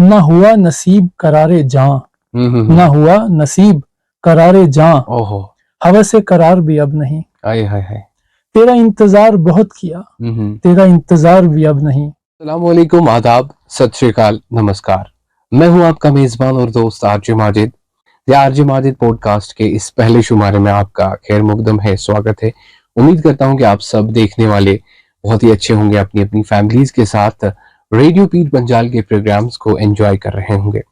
ना हुआ नसीब करारे जां, ना हुआ नसीब करारे जां, ओहो, हवस से करार भी अब नहीं। हाय हाय हाय। तेरा इंतजार बहुत किया, तेरा इंतजार भी अब नहीं। अस्सलाम वालेकुम, आदाब, सत श्री अकाल, नमस्कार। मैं हूं आपका मेजबान और दोस्त आरजे माजिद। या आरजे माजिद पॉडकास्ट के इस पहले शुमारे में आपका खैर मुकदम है, स्वागत है। उम्मीद करता हूं कि आप सब देखने वाले बहुत ही अच्छे होंगे, अपनी अपनी फैमिलीज के साथ रेडियो पीर पंजाल के प्रोग्राम्स को एंजॉय कर रहे होंगे।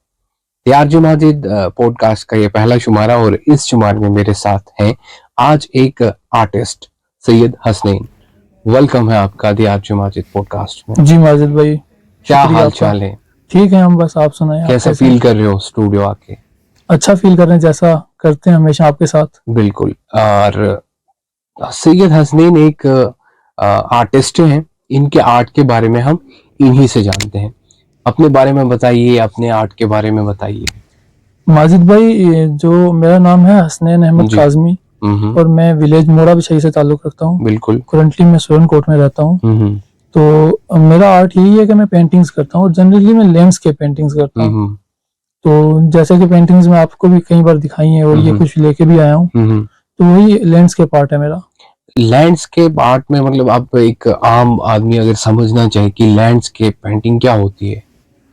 आरजे माजिद पॉडकास्ट का ये पहला शुमारा और इस शुमारे में मेरे साथ हैं आज एक आर्टिस्ट सैयद हसनैन। वेलकम है आपका दी आरजे माजिद पॉडकास्ट में। जी माजिद भाई, क्या शुक्रिया हाल आपका। चाल है? ठीक है, हम बस आप सुनाएं, आप कैसा कैसे फील हैं? कर रहे हो स्टूडियो आके? अच्छा फील कर रहे हैं, जैसा करते हैं हमेशा आपके साथ। बिल्कुल। और सैयद हसनैन एक आर्टिस्ट हैं। इनके आर्ट के बारे में हम इन्हीं से जानते हैं। अपने बारे में बताइए, अपने आर्ट के बारे में बताइए। माजिद भाई, ये जो मेरा नाम है हसनैन अहमद जी। काजमी और मैं विलेज मोड़ा बिछई से ताल्लुक रखता हूँ। बिल्कुल। करंटली मैं सोलन कोट में रहता हूँ। तो मेरा आर्ट यही है कि मैं पेंटिंग्स करता हूँ। जनरली मैं लैंडस्केप पेंटिंग्स करता हूँ। तो जैसे कि पेंटिंग्स में आपको भी कई बार दिखाई है और ये कुछ लेके भी आया हूँ, तो वही लैंडस्केप आर्ट है मेरा। लैंडस्केप आर्ट में मतलब आप एक आम आदमी अगर समझना चाहे कि लैंडस्केप पेंटिंग क्या होती है?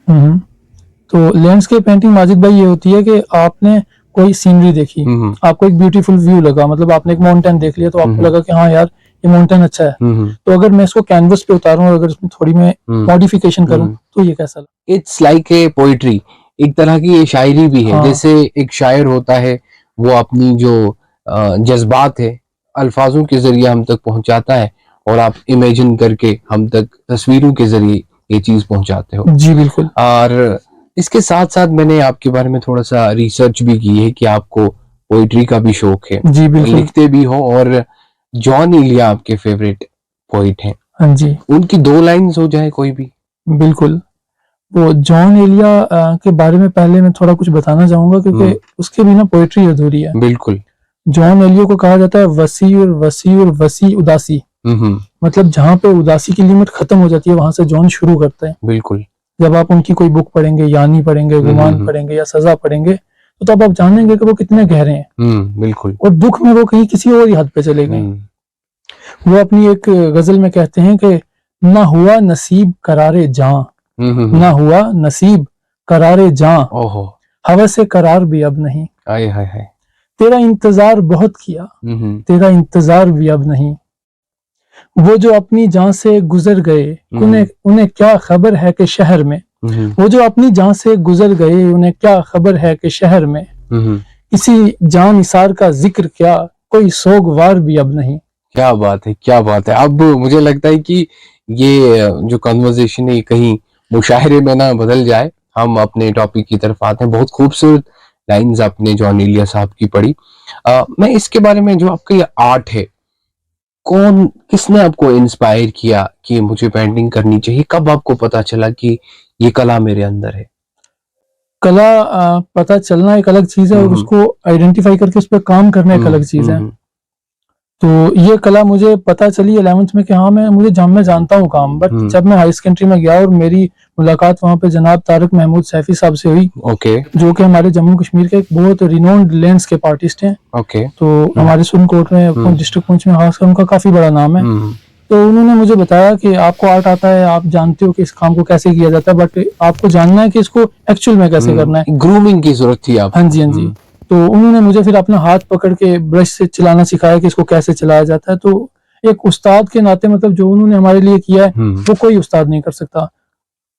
तो लैंडस्केप पेंटिंग माजिद भाई ये होती है कि आपने कोई सीनरी देखी, आपको एक ब्यूटीफुल व्यू लगा, मतलब आपने एक माउंटेन देख लिया तो आपको लगा कि हाँ यार ये माउंटेन अच्छा है। तो अगर मैं इसको कैनवस पे उतारूं और अगर इसमें थोड़ी मैं मॉडिफिकेशन करूं तो ये कैसा लगा? इट्स लाइक ए पोइट्री, एक तरह की ये शायरी भी है। हाँ। जैसे एक शायर होता है, वो अपनी जो जज्बात है अल्फाजों के जरिए हम तक पहुंचाता है और आप इमेजिन करके हम तक तस्वीरों के जरिए ये चीज पहुंचाते हो। जी बिल्कुल। और इसके साथ साथ मैंने आपके बारे में थोड़ा सा रिसर्च भी की है कि आपको पोइट्री का भी शौक है, जी बिल्कुल। लिखते भी हो। और जॉन इलिया आपके फेवरेट पोइट हैं। हाँ जी। उनकी दो लाइन्स हो जाए कोई भी। बिल्कुल। वो जॉन एलिया के बारे में पहले मैं थोड़ा कुछ बताना चाहूंगा, क्योंकि उसके बिना पोइट्री अधूरी है। बिल्कुल। जॉन एलिया को कहा जाता है वसी और वसी और वसी उदासी। मतलब जहाँ पे उदासी की लिमिट खत्म हो जाती है वहां से जॉन शुरू करते हैं। बिल्कुल। जब आप उनकी कोई बुक पढ़ेंगे, यानी पढ़ेंगे, गुमान पढ़ेंगे या सजा पढ़ेंगे, तो तब आप जानेंगे कि वो कितने गहरे हैं। बिल्कुल। और दुख में वो कहीं किसी और ही हद पे चले गए। वो अपनी एक गजल में कहते हैं कि ना हुआ नसीब करारे जां, ना हुआ नसीब करारे जां, ओहो, हवस से करार भी अब नहीं। हाय हाय हाय। तेरा इंतजार बहुत किया, तेरा इंतजार भी अब नहीं। वो जो अपनी जान से गुजर गए, उन्हें उन्हें क्या खबर है कि शहर में, वो जो अपनी जान से गुजर गए उन्हें क्या खबर है कि शहर में किसी जान निसार का जिक्र क्या, कोई सोगवार भी अब नहीं। क्या बात है, क्या बात है। अब मुझे लगता है कि ये जो कन्वर्सेशन है कहीं मुशायरे में ना बदल जाए। हम अपने टॉपिक की तरफ आते हैं। बहुत खूबसूरत लाइंस आपने जॉन इलिया साहब की पढ़ी। मैं इसके बारे में, जो आपका ये आर्ट है, कौन किसने आपको इंस्पायर किया कि मुझे पेंटिंग करनी चाहिए? कब आपको पता चला कि ये कला मेरे अंदर है? कला पता चलना एक अलग चीज है और उसको आइडेंटिफाई करके उस पर काम करना एक अलग चीज है। तो ये कला मुझे पता चली 11th में कि हाँ मैं जानता हूँ काम। बट जब मैं हाई सेकेंडरी में गया और मेरी मुलाकात वहाँ पे जनाब तारिक महमूद सैफी साहब से हुई, जो कि हमारे जम्मू कश्मीर के एक बहुत रिनोन्ड लैंडस्केप आर्टिस्ट हैं। तो हमारे सोलन कोट में, डिस्ट्रिक्ट पुंछ में खासकर उनका काफी बड़ा नाम है। तो उन्होंने मुझे बताया कि आपको आर्ट आता है, आप जानते हो कि इस काम को कैसे किया जाता है, बट आपको जानना है कि इसको एक्चुअल में कैसे करना है। ग्रूमिंग की जरूरत थी आप। हाँ जी, हाँ जी। तो उन्होंने मुझे फिर अपना हाथ पकड़ के ब्रश से चलाना सिखाया कि इसको कैसे चलाया जाता है। तो एक उस्ताद के नाते, मतलब जो उन्होंने हमारे लिए किया है वो कोई उस्ताद नहीं कर सकता।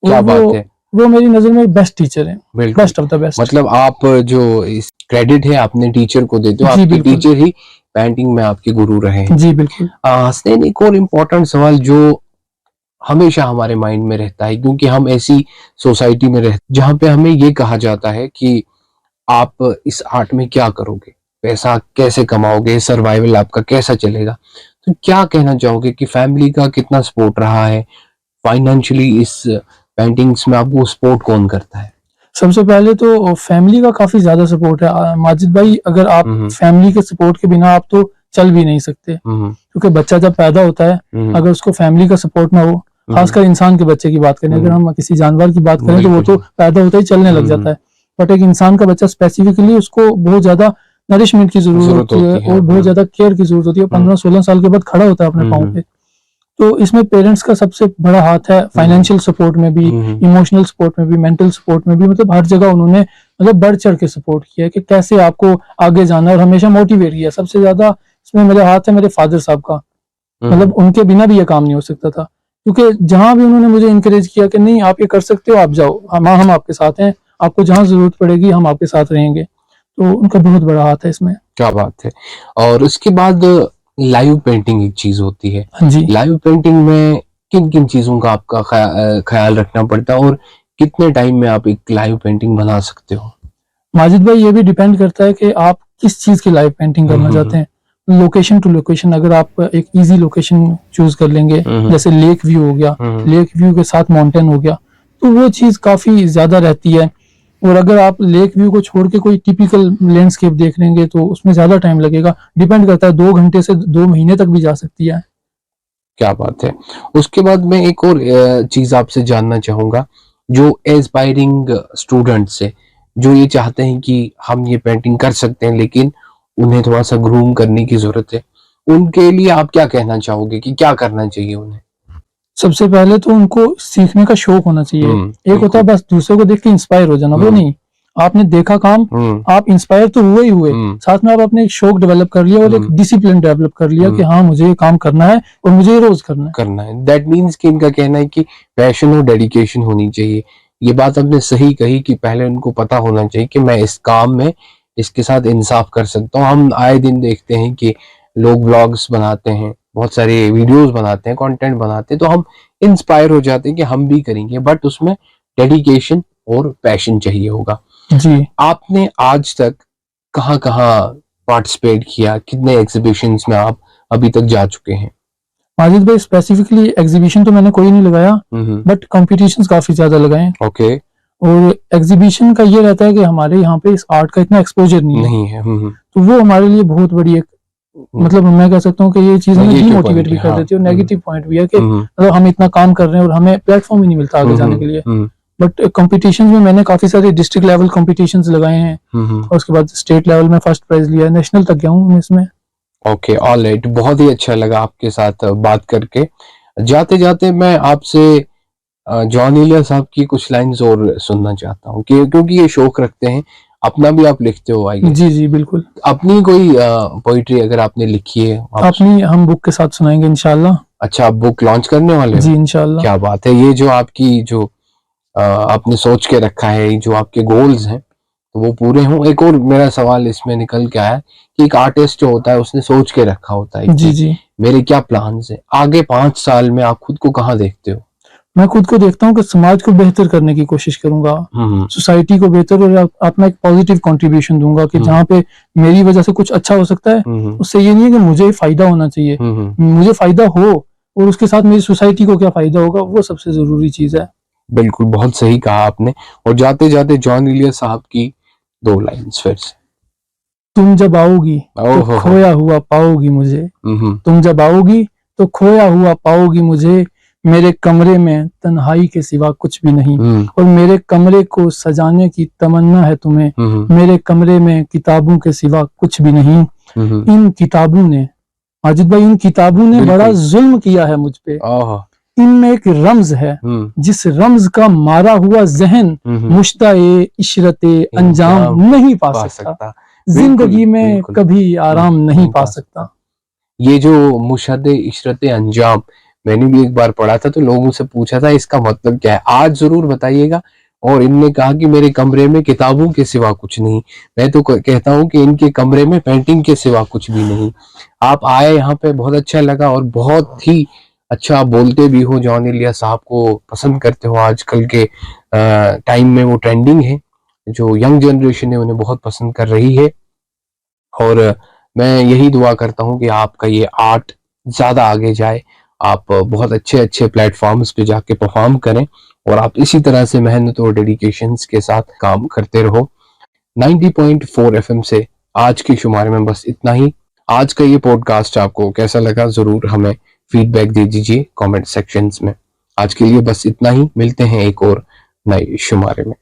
क्या बात है। वो मेरी नजर में बेस्ट टीचर है, बेस्ट ऑफ द बेस्ट। मतलब आप जो इस क्रेडिट है आपने टीचर को देते हो, आपके टीचर ही पेंटिंग में आपके गुरु रहे हैं। जी बिल्कुल। हसनैन, एक और इम्पोर्टेंट सवाल जो हमेशा हमारे माइंड में रहता है, क्योंकि हम ऐसी सोसाइटी में रहते जहाँ पे हमें ये कहा जाता है कि आप इस आर्ट में क्या करोगे, पैसा कैसे कमाओगे, सर्वाइवल आपका कैसा चलेगा। तो क्या कहना चाहोगे कि फैमिली का कितना सपोर्ट रहा है फाइनेंशियली? इस पेंटिंग्स में आपको सपोर्ट कौन करता है? सबसे पहले तो फैमिली का काफी ज्यादा सपोर्ट है माजिद भाई। अगर आप फैमिली के सपोर्ट के बिना आप तो चल भी नहीं सकते, क्योंकि बच्चा जब पैदा होता है अगर उसको फैमिली का सपोर्ट ना हो खासकर इंसान के बच्चे की बात करें, अगर हम किसी जानवर की बात करें तो वो तो पैदा होता ही चलने लग जाता है, बट एक इंसान का बच्चा स्पेसिफिकली उसको बहुत ज्यादा नरिशमेंट की जरूरत होती है और बहुत ज्यादा केयर की जरूरत होती है। 15-16 साल के बाद खड़ा होता है अपने पाँव पे। तो इसमें पेरेंट्स का सबसे बड़ा हाथ है, फाइनेंशियल सपोर्ट में भी, इमोशनल सपोर्ट में भी, मेंटल सपोर्ट में भी, मतलब हर जगह उन्होंने मतलब बढ़ चढ़ के सपोर्ट किया है कि कैसे आपको आगे जाना है और हमेशा मोटिवेट किया। सबसे ज्यादा इसमें मेरे हाथ है मेरे फादर साहब का, मतलब उनके बिना भी ये काम नहीं हो सकता था, क्योंकि जहां भी उन्होंने मुझे इंकरेज किया कि नहीं आप ये कर सकते हो, आप जाओ, हम आपके साथ हैं, आपको जहां जरूरत पड़ेगी हम आपके साथ रहेंगे। तो उनका बहुत बड़ा हाथ है इसमें। क्या बात है। और उसके बाद लाइव पेंटिंग एक चीज होती है। हाँ जी। लाइव पेंटिंग में किन किन चीजों का आपका ख्याल रखना पड़ता है और कितने टाइम में आप एक लाइव पेंटिंग बना सकते हो? माजिद भाई ये भी डिपेंड करता है कि आप किस चीज की लाइव पेंटिंग करना चाहते हैं। लोकेशन टू लोकेशन, अगर आप एक इजी लोकेशन चूज कर लेंगे, जैसे लेक व्यू हो गया, लेक व्यू के साथ माउंटेन हो गया, तो वो चीज काफी ज्यादा रहती है। और अगर आप लेक व्यू को छोड़ के कोई टिपिकल लैंडस्केप देख लेंगे तो उसमें ज्यादा टाइम लगेगा। डिपेंड करता है, 2 घंटे से 2 महीने तक भी जा सकती है। क्या बात है। उसके बाद मैं एक और चीज आपसे जानना चाहूंगा, जो एस्पायरिंग स्टूडेंट्स है, जो ये चाहते हैं कि हम ये पेंटिंग कर सकते हैं लेकिन उन्हें थोड़ा सा ग्रूम करने की जरूरत है, उनके लिए आप क्या कहना चाहोगे कि क्या करना चाहिए उन्हें? सबसे पहले तो उनको सीखने का शौक होना चाहिए। एक होता है बस दूसरे को देख के इंस्पायर हो जाना, वो नहीं। आपने देखा काम, आप इंस्पायर तो हुए ही हुए, साथ में आप अपने एक शौक डेवलप कर लिया और एक डिसिप्लिन डेवलप कर लिया कि हाँ मुझे ये काम करना है और मुझे ये रोज करना है। दैट मीन्स कि इनका कहना है कि पैशन और डेडिकेशन होनी चाहिए। ये बात आपने सही कही कि पहले उनको पता होना चाहिए कि मैं इस काम में इसके साथ इंसाफ कर सकता हूँ। हम आए दिन देखते हैं कि लोग व्लॉग्स बनाते हैं, बहुत सारे वीडियोस बनाते हैं, कंटेंट बनाते हैं, तो हम इंस्पायर हो जाते हैं कि हम भी करेंगे, बट उसमें डेडिकेशन और पैशन चाहिए होगा। जी। आपने आज तक कहाँ कहाँ पार्टिसिपेट किया, कितने एग्जीबिशंस में आप अभी तक जा चुके हैं? माजिद भाई स्पेसिफिकली एग्जीबिशन तो मैंने कोई नहीं लगाया, बट कॉम्पिटिशन्स काफी ज्यादा लगाए। ओके। और एग्जीबिशन का ये रहता है कि हमारे यहाँ पे इस आर्ट का इतना एक्सपोजर नहीं है। तो वो हमारे लिए बहुत बड़ी एक मतलब मैं कह सकता हूँ कि ये चीज हमें डीमोटिवेट भी कर देती है और नेगेटिव पॉइंट भी है कि मतलब हम इतना काम कर रहे हैं और हमें प्लेटफॉर्म ही नहीं मिलता आगे जाने के लिए। बट कॉम्पिटिशन में मैंने काफी सारे डिस्ट्रिक्ट लेवल कॉम्पिटिशन्स लगाए हैं और उसके बाद स्टेट लेवल में फर्स्ट प्राइज लिया, नेशनल तक गया हूँ इसमें। ओके, ऑलराइट, बहुत ही अच्छा लगा आपके साथ बात करके। जाते जाते मैं आपसे जॉन इलिया साहब की कुछ लाइंस और सुनना चाहता हूँ क्योंकि ये शौक रखते हैं, अपना भी आप लिखते हो आई गेस। जी जी बिल्कुल। अपनी कोई पोइट्री अगर आपने लिखी है अपनी हम बुक के साथ सुनाएंगे इंशाल्लाह। अच्छा, आप बुक लॉन्च करने वाले हो? जी इंशाल्लाह। क्या बात है। ये जो आपकी जो आपने सोच के रखा है, जो आपके गोल्स हैं, तो वो पूरे हों। एक और मेरा सवाल इसमें निकल के आया कि एक आर्टिस्ट जो होता है उसने सोच के रखा होता है जी जी मेरे क्या प्लान्स हैं, आगे 5 साल में आप खुद को कहाँ देखते हो? मैं खुद को देखता हूँ कि समाज को बेहतर करने की कोशिश करूंगा, सोसाइटी को बेहतर और अपना एक पॉजिटिव कंट्रीब्यूशन दूंगा कि जहाँ पे मेरी वजह से कुछ अच्छा हो सकता है, उससे ये नहीं है कि मुझे फायदा होना चाहिए, मुझे फायदा हो और उसके साथ मेरी सोसाइटी को क्या फायदा होगा, वो सबसे जरूरी चीज है। बिल्कुल, बहुत सही कहा आपने। और जाते जाते जॉन इलिया साहब की 2 लाइन्स फिर से। तुम जब आओगी तो खोया हुआ पाओगी मुझे, तुम जब आओगी तो खोया हुआ पाओगी मुझे, मेरे कमरे में तन्हाई के सिवा कुछ भी नहीं, और मेरे कमरे को सजाने की तमन्ना है तुम्हें, मेरे कमरे में किताबों के सिवा कुछ भी नहीं। इन किताबों ने, माजिद भाई, इन किताबों ने बड़ा जुल्म किया है मुझ पे, इनमें एक रम्ज है, जिस रम्ज का मारा हुआ जहन मुश्ताए इशरते अंजाम नहीं पा सकता, जिंदगी में कभी आराम नहीं पा सकता। ये जो मुशादे इशरते अंजाम मैंने भी एक बार पढ़ा था, तो लोगों से पूछा था इसका मतलब क्या है, आज जरूर बताइएगा। और इनने कहा कि मेरे कमरे में किताबों के सिवा कुछ नहीं। मैं तो कहता हूँ कि इनके कमरे में पेंटिंग के सिवा कुछ भी नहीं। आप आए यहाँ पे, बहुत अच्छा लगा और बहुत ही अच्छा आप बोलते भी हो। जॉन इलिया साहब को पसंद करते हो, आजकल के टाइम में वो ट्रेंडिंग है, जो यंग जनरेशन है उन्हें बहुत पसंद कर रही है। और मैं यही दुआ करता हूँ कि आपका ये आर्ट ज्यादा आगे जाए, आप बहुत अच्छे अच्छे प्लेटफॉर्म्स पे जाके परफॉर्म करें और आप इसी तरह से मेहनत और डेडिकेशन के साथ काम करते रहो। 90.4 FM से आज के शुमारे में बस इतना ही। आज का ये पॉडकास्ट आपको कैसा लगा जरूर हमें फीडबैक दे दीजिए कमेंट सेक्शंस में। आज के लिए बस इतना ही, मिलते हैं एक और नए शुमारे में।